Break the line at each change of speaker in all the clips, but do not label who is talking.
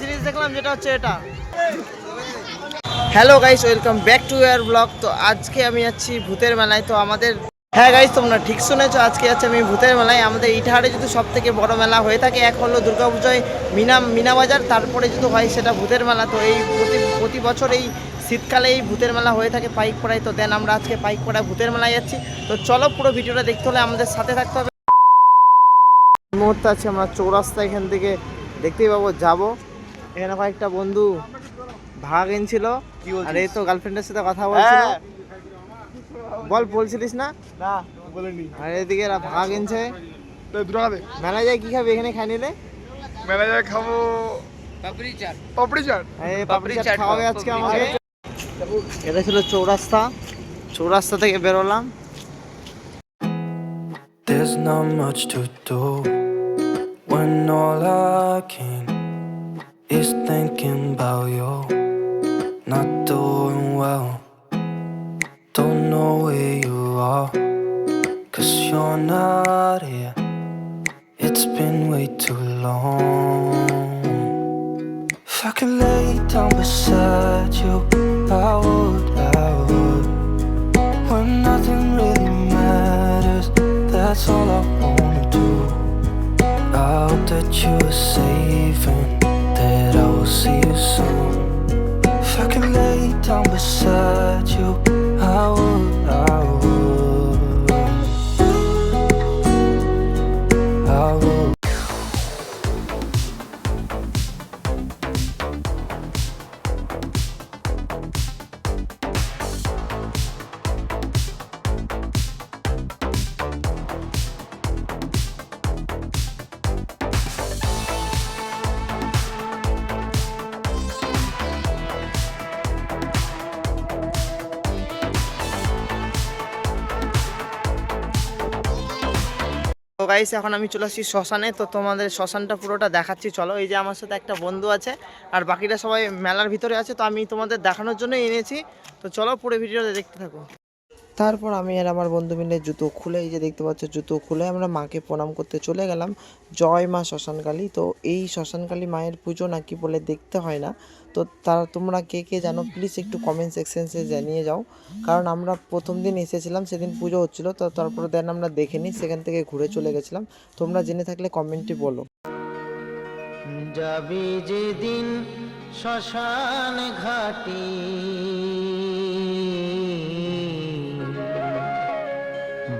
জিনিস দেখলাম যেটা হচ্ছে এটা। Hello guys, welcome back to year blog. তো আজকে আমি যাচ্ছি ভূতের মেলায়। তো আমাদের, হ্যাঁ গাইস তোমরা ঠিক শুনেছো, আজকে যাচ্ছি আমি ভূতের মেলায়। আমাদের ইটাহারে যদি সব থেকে বড় মেলা হয়ে থাকে, এক হলো দুর্গাপূজায় মিনা বাজার, তারপরে যদি হয় সেটা ভূতের মেলা। তো এই প্রতি বছর এই শীতকালে এই ভূতের মেলা হয়ে থাকে পাইকপাড়ায়। তো দেন আমরা আজকে পাইকপাড়ায় ভূতের মেলায় যাচ্ছি। তো চলো, পুরো ভিডিওটা দেখতে হলে আমাদের সাথে থাকতে হবে। এই মুহূর্তে আছে আমরা চৌরাস্তা, এখান থেকে দেখতেই পাবো যাবো। এখানে কয়েকটা বন্ধু ভাগ এনেছিল, আর এই তো গার্লফ্রেন্ডের সাথে কথা বলছিল। বলছিলিস না?
না বলিনি।
আর এদিকে এরা ভাগ এনেছে।
তো দুটো খাবে?
মেলা যায় কি খাবি? এখানে খাই নিলে
মেলা যায় খাবো পাপড়ি চাট।
এই পাপড়ি চাট খাওয়াবে আজকে আমাকে। এটা ছিল চৌরাস্তা থেকে বেরোলাম।
There's not much to do when all I can is thinking about you. Not doing well, don't know where you are, 'cause you're not here. It's been way too long. If I could lay down beside you, I would. When nothing really matters, that's all I wanna do. I hope that you are safe and that I will see you soon. If I could lay down beside you, I would.
তো guys, এখন আমি চলে আসছি শ্মশানে। তো তোমাদের শ্মশানটা পুরোটা দেখাচ্ছি, চলো। এই যে আমার সাথে একটা বন্ধু আছে, আর বাকিটা সবাই মেলার ভিতরে আছে। তো আমি তোমাদের দেখানোর জন্যই এনেছি। তো চলো, পুরো ভিডিওটা দেখতে থাকো। তারপর আমি আর আমার বন্ধু মিলে জুতো খুলে, এই যে দেখতে পাচ্ছ, জুতো খুলে আমরা মাকে প্রণাম করতে চলে গেলাম। জয় মা শ্মশানকালী। তো এই শ্মশানকালী মায়ের পুজো নাকি বলে দেখতে হয় না। তো তোমরা কে কে জানো প্লিজ একটু কমেন্ট সেকশনসে জানিয়ে যাও। কারণ আমরা প্রথম দিন এসেছিলাম, সেদিন পুজো হচ্ছিলো। তো তারপরে দেন আমরা দেখিনি, সেখান থেকে ঘুরে চলে গেছিলাম। তোমরা জেনে থাকলে কমেন্টে বলো। যাবি যেদিন শ্মশান ঘাটি,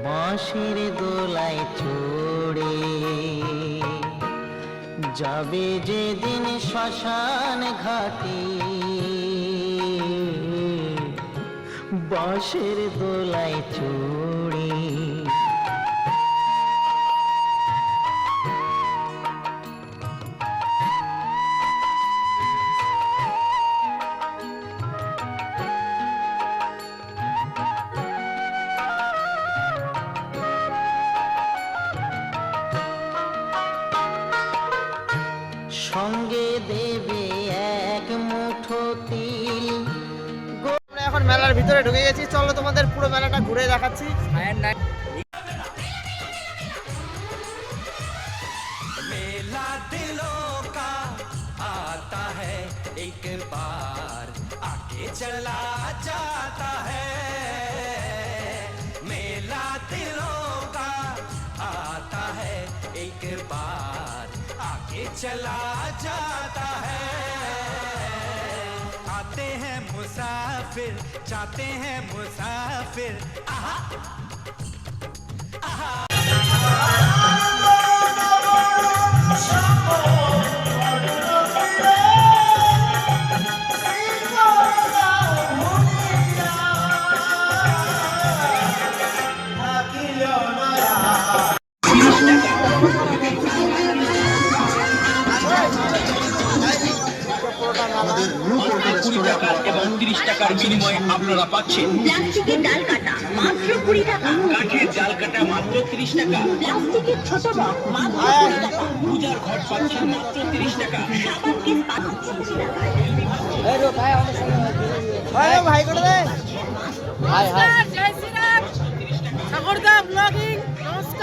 বাঁশির দোলায় চড়ে, যাবে যেদিন শ্মশান ঘাটি, বাঁশির দোলায় চড়ে। সঙ্গে দেবে এক মুঠো তিল। আমরা এখন মেলার ভিতরে ঢুকে গেছি, চলো তোমাদের পুরো মেলাটা ঘুরে দেখাচ্ছি।
मेला दिलों का आता है एक बार, आके चला जाता है। मेला दिलों का आता है एक बार, आके चला जाता है। आते हैं मुसाफिर, जाते हैं मुसाफिर। आहा आहा।
আমাদের 20 টাকা এবং 30 টাকার বিনিময়ে আপনারা পাচ্ছেন
প্লাস্টিকের ডাল কাটা মাত্র 20 টাকা,
কাঠের জাল কাটা মাত্র 30 টাকা,
প্লাস্টিকের ছোট বক্স মাত্র 20 টাকা,
পূজার ঘট পাচ্ছেন মাত্র 30 টাকা।
সাবান কেস মাত্র 30 টাকা।
ভাই করে দে। হাই হাই,
জয় শ্রীরাম, ঠাকুরদা ব্লগিং, নমস্কার।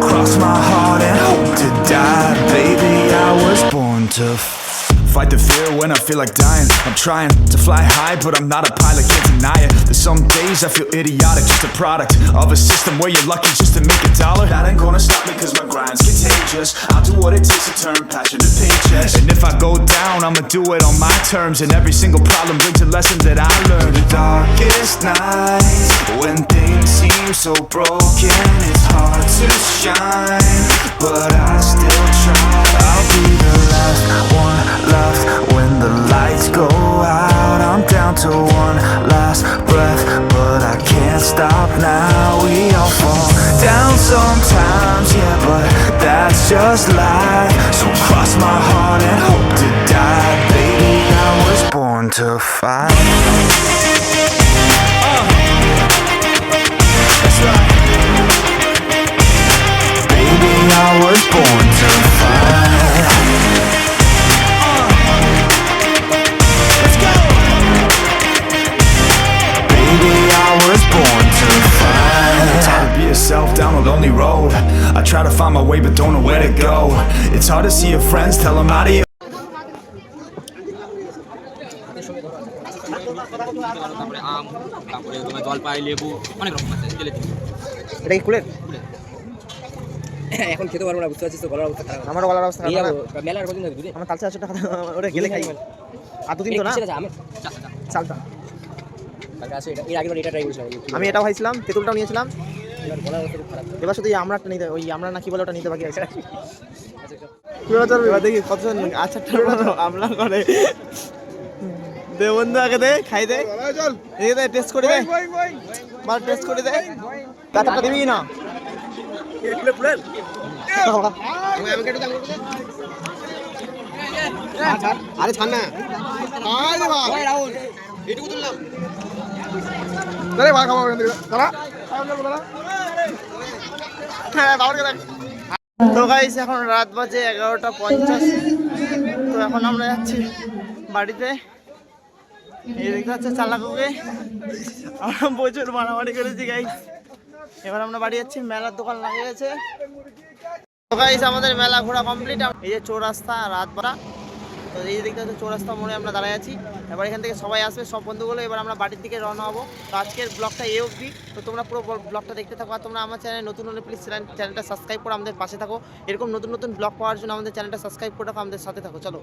Cross my heart and hope to die. Baby, I was born to fight the fear when I feel like dying. I'm trying to fly high, but I'm not a pilot, can't deny it. There's some days I feel idiotic, just a product of a system where you're lucky just to make a dollar. That ain't gonna stop me cause my grind's contagious. I'll do what it takes to turn passion to paychecks. And if I go down, I'ma do it on my terms. And every single problem brings a lesson that I learned. The darkest nights, when things seem so broken, it's hard to shine, but I still try. I'll be the last one left when the lights go out. I'm down to one last breath, but I can't stop now. We all fall down sometimes, yeah, but that's just life. So cross my heart and hope to die. Baby, I was born to fight. That's right. Baby, I was born to fight. Let's go. Baby, I was born to fight. It's hard to be yourself down a lonely road. I try to find my way but don't know where to go. It's hard to see your friends, tell them how do you.
তারপরে আম, তারপরে তোমার জলপাই, লেবু, অনেক রকম আছে তেলের জিনিস।
এটা কি কুলের?
এখন খেতে পারবো না, বুঝতে পারছিস তো, গলার অবস্থা খারাপ।
আমারও গলার অবস্থা
এই
খারাপ।
যাবো, মেলার কদিন ধরে দুধে
আমার তালচা 80 টাকা ওটা গেলে খাই। আর দুদিন তো না
আমি
চালটা।
কালকে আসে, এর আগে এটা ট্রাই করেছিলাম।
আমি এটাও খাইছিলাম, তেঁতুলটাও নিয়েছিলাম।
এবার গলার অবস্থা খুব খারাপ।
এবার শুধু এই আমড়াটা নিতে, ওই আমরা না কি বলে ওটা নিতে বাকি আছে।
আচ্ছা,
এবার দেখি কতজন আচারটা আমলা করে। দে বন্ধু আগে দে, খাই দে।
চল
এই দে টেস্ট করে দে। মার টেস্ট করে দে। আচারটা দিবি না? আরে ছাড় না।
আরে বাবা এইটুকু তুললাম আরে বাবা খাবো এখান থেকে দাঁড়া দাঁড়া
হ্যাঁ বাবার কথা। তো গাইস এখন রাত বাজে 11:50। তো এখন আমরা যাচ্ছি বাড়িতে। এই দেখতে হচ্ছে চালাকুকে আমরা প্রচুর মারামারি করেছি গাইস। এবার আমরা বাড়ি যাচ্ছি, মেলার দোকান লাগিয়ে গেছে। তো গাইস আমাদের মেলা ঘোরা কমপ্লিট। এই যে চৌরাস্তা রাত বাড়া, তো এই দেখতে হচ্ছে চৌরাস্তা মোড়ে আমরা দাঁড়ায় আছি। এবার এখান থেকে সবাই আসবে, সব বন্ধুগুলো। এবার আমরা বাড়ির দিকে রওনা হবো। তো আজকের ব্লগটা এই অবধি। তো তোমরা পুরো ব্লগটা দেখতে থাকো। আর তোমরা আমার চ্যানেলে নতুন হলে প্লিজ চ্যানেলটা সাবস্ক্রাইব করে আমাদের পাশে থাকো। এরকম নতুন নতুন ব্লগ পাওয়ার জন্য আমাদের চ্যানেলটা সাবস্ক্রাইব করে রাখো, আমাদের সাথে থাকো। চলো।